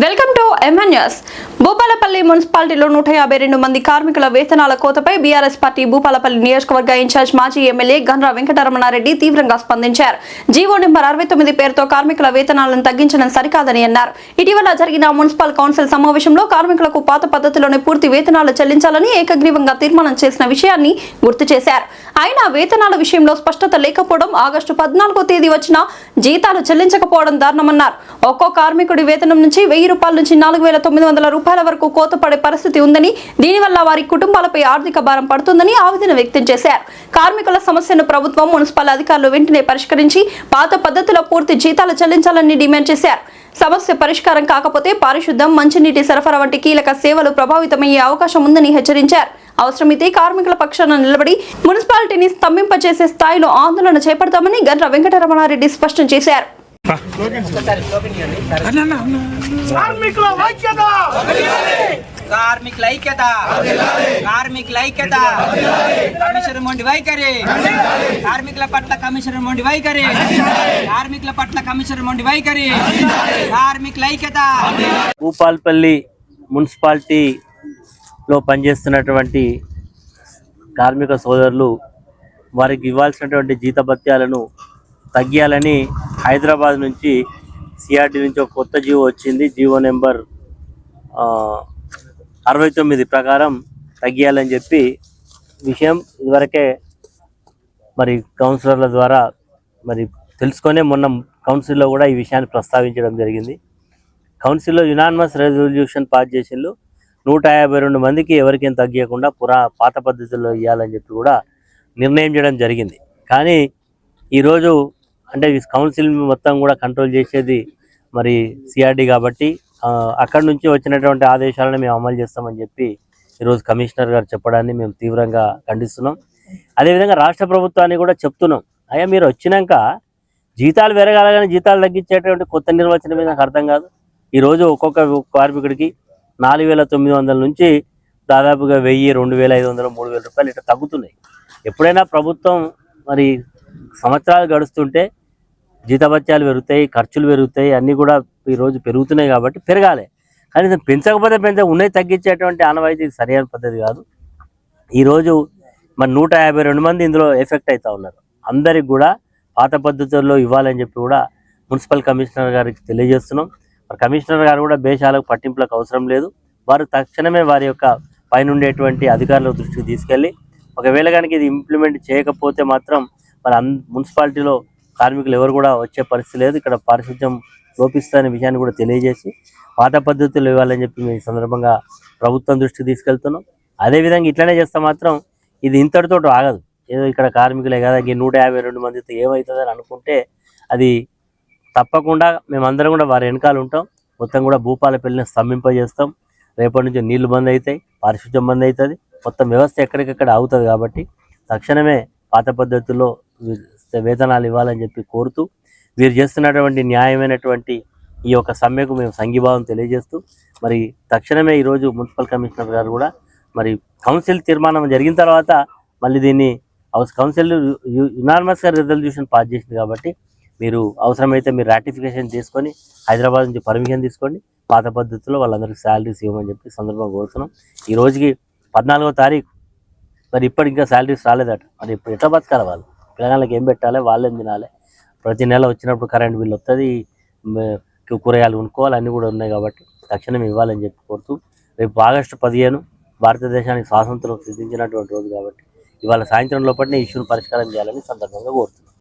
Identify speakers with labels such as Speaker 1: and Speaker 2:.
Speaker 1: Welcome to MNS. Bhupalpally మున్సిపాలిటీలో 152 మంది కార్మికుల వేతనాల కోతపై బీఆర్ఎస్ పార్టీ భూపాలపల్లి నియోజకవర్గ ఇన్ఛార్జ్ మాజీ ఎమ్మెల్యే గండ్ర వెంకటరమణారెడ్డి తీవ్రంగా స్పందించారు. జీవో నెంబర్ 69 పేరుతో కార్మికుల వేతనాలను తగ్గించడం సరికాదని అన్నారు. ఇటీవల జరిగిన మున్సిపల్ కౌన్సిల్ సమావేశంలో కార్మికులకు పాత పద్ధతిలోనే పూర్తి వేతనాలు చెల్లించాలని ఏకగ్రీవంగా తీర్మానం చేసిన విషయాన్ని గుర్తు చేశారు. అయినా వేతనాల విషయంలో స్పష్టత లేకపోవడం, ఆగస్టు 14వ తేదీ వచ్చినా జీతాలు చెల్లించకపోవడం దారుణమన్నారు. ఒక్కో కార్మికుడి వేతనం నుంచి 1000 రూపాయల నుంచి 4900 రూపాయల వరకు కోత పడే పరిస్థితి ఉందని, దీనివల్ల వారి కుటుంబాలపై ఆర్థిక భారం పడుతుందని ఆవేదన వ్యక్తం చేశారు. కార్మికుల సమస్యను ప్రభుత్వం, మున్సిపల్ అధికారులు వెంటనే పరిష్కరించి పాత పద్ధతిలో పూర్తి జీతాలు చెల్లించాలని డిమాండ్ చేశారు. సమస్య పరిష్కారం కాకపోతే పారిశుద్ధ్యం, మంచినీటి సరఫరా వంటి కీలక సేవలు ప్రభావితమయ్యే అవకాశం ఉందని హెచ్చరించారు. అవసరమైతే కార్మికుల పక్షాన నిలబడి మున్సిపాలిటీని స్తంభింపచేసే స్థాయిలో ఆందోళన చేపడతామని గండ్ర వెంకటరమణారెడ్డి స్పష్టం చేశారు.
Speaker 2: కమిషనర్ మొండి వైఖరి, కార్మికుల పట్ల కమిషనర్ మొండి వైఖరి, కార్మికుల పట్ల కమిషనర్ మొండి వైఖరి, కార్మికుల ఐక్యత.
Speaker 3: భూపాలపల్లి మున్సిపాలిటీలో పనిచేస్తున్నటువంటి కార్మిక సోదరులు వారికి ఇవ్వాల్సినటువంటి జీతభత్యాలను తగ్గియాలని హైదరాబాద్ నుంచి సిఆర్డి నుంచి ఒక కొత్త జీవో వచ్చింది. జీవో నెంబర్ 69 ప్రకారం తగ్గియాలని చెప్పి విషయం ఇదివరకే మరి కౌన్సిలర్ల ద్వారా మరి తెలుసుకొని మొన్న కౌన్సిల్లో కూడా ఈ విషయాన్ని ప్రస్తావించడం జరిగింది. కౌన్సిల్లో యునానిమస్ రెజల్యూషన్ పాస్ చేసిండ్రు. 152 మందికి ఎవరికేం తగ్గకుండా పాత పద్ధతుల్లో ఇవ్వాలని చెప్పి కూడా నిర్ణయం చేయడం జరిగింది. కానీ ఈరోజు అంటే కౌన్సిల్ మొత్తం కూడా కంట్రోల్ చేసేది మరి సిఆర్డి కాబట్టి అక్కడి నుంచి వచ్చినటువంటి ఆదేశాలను మేము అమలు చేస్తామని చెప్పి ఈరోజు కమిషనర్ గారు చెప్పడాన్ని మేము తీవ్రంగా ఖండిస్తున్నాం. అదేవిధంగా రాష్ట్ర ప్రభుత్వాన్ని కూడా చెప్తున్నాం, అయ్యా మీరు వచ్చినాక జీతాలు పెరగాలని జీతాలు తగ్గించేటువంటి కొత్త నిర్వచనం మీద నాకు అర్థం కాదు. ఈరోజు ఒక్కొక్క కార్మికుడికి 4900 నుంచి దాదాపుగా 1000, 2500, 3000 రూపాయలు ఇట్లా తగ్గుతున్నాయి. ఎప్పుడైనా ప్రభుత్వం మరి సంవత్సరాలు గడుస్తుంటే జీతభత్యాలు పెరుగుతాయి, ఖర్చులు పెరుగుతాయి, అన్నీ కూడా ఈరోజు పెరుగుతున్నాయి కాబట్టి పెరగాలి. కానీ పెంచకపోతే ఉన్నాయి తగ్గించేటువంటి ఆనవాయితీ ఇది సరైన పద్ధతి కాదు. ఈరోజు మరి 152 మంది ఇందులో ఎఫెక్ట్ అవుతూ ఉన్నారు. అందరికి కూడా పాత పద్ధతుల్లో ఇవ్వాలని చెప్పి కూడా మున్సిపల్ కమిషనర్ గారికి తెలియజేస్తున్నాం. మరి కమిషనర్ గారు కూడా బేషాలకు పట్టింపులకు అవసరం లేదు. వారు తక్షణమే వారి యొక్క పైన ఉండేటువంటి అధికారుల దృష్టికి తీసుకెళ్ళి ఒకవేళ కనుక ఇది ఇంప్లిమెంట్ చేయకపోతే మాత్రం మరి మున్సిపాలిటీలో కార్మికులు ఎవరు కూడా వచ్చే పరిస్థితి లేదు. ఇక్కడ పారిశుద్ధ్యం లోపిస్తున్న విషయాన్ని కూడా తెలియజేసి పాత పద్ధతులు ఇవ్వాలని చెప్పి మేము ఈ సందర్భంగా ప్రభుత్వం దృష్టికి తీసుకెళ్తున్నాం. అదేవిధంగా ఇట్లనే చేస్తే మాత్రం ఇది ఇంతటితో ఆగదు. ఏదో ఇక్కడ కార్మికులే కదా 152 మందితో ఏమవుతుందని అనుకుంటే అది తప్పకుండా మేమందరం కూడా వారి వెనకాల ఉంటాం. మొత్తం కూడా భూపాలపల్లిని స్తంభింపజేస్తాం. రేపటి నుంచి నీళ్లు బంద్ అవుతాయి, పారిశుద్ధ్యం బంద్ అవుతుంది, మొత్తం వ్యవస్థ ఎక్కడికక్కడ అవుతుంది. కాబట్టి తక్షణమే పాత పద్ధతుల్లో వేతనాలు ఇవ్వాలని చెప్పి కోరుతూ వీరు చేస్తున్నటువంటి న్యాయమైనటువంటి ఈ యొక్క సమ్మెకు మేము సంఘీభావం తెలియజేస్తూ మరి తక్షణమే ఈరోజు మున్సిపల్ కమిషనర్ గారు కూడా మరి కౌన్సిల్ తీర్మానం జరిగిన తర్వాత మళ్ళీ దీన్ని కౌన్సిల్ యునానిమస్గా రెజల్యూషన్ పాస్ చేసింది కాబట్టి మీరు అవసరమైతే మీరు రాటిఫికేషన్ చేసుకొని హైదరాబాద్ నుంచి పర్మిషన్ తీసుకోండి, పాత పద్ధతిలో వాళ్ళందరికీ శాలరీస్ ఇవ్వమని చెప్పి సందర్భంగా కోరుతున్నాం. ఈ రోజుకి 14వ తారీఖు మరి ఇప్పటికి ఇంకా శాలరీస్ రాలేదట. మరి ఇప్పుడు ఎట్లా బతకాలి? వాళ్ళు పిల్లగాళ్ళకి ఏం పెట్టాలి, వాళ్ళేం తినాలి? ప్రతి నెల వచ్చినప్పుడు కరెంట్ బిల్ వస్తుంది, కూరగాయలు కొనుక్కోవాలి, అన్నీ కూడా ఉన్నాయి. కాబట్టి తక్షణం ఇవ్వాలని చెప్పి కోరుతూ రేపు ఆగస్టు 15 భారతదేశానికి స్వాతంత్రం సిద్ధించినటువంటి రోజు కాబట్టి ఇవాళ సాయంత్రం లోపలనే ఇష్యూను పరిష్కారం చేయాలని సందర్భంగా కోరుతున్నాం.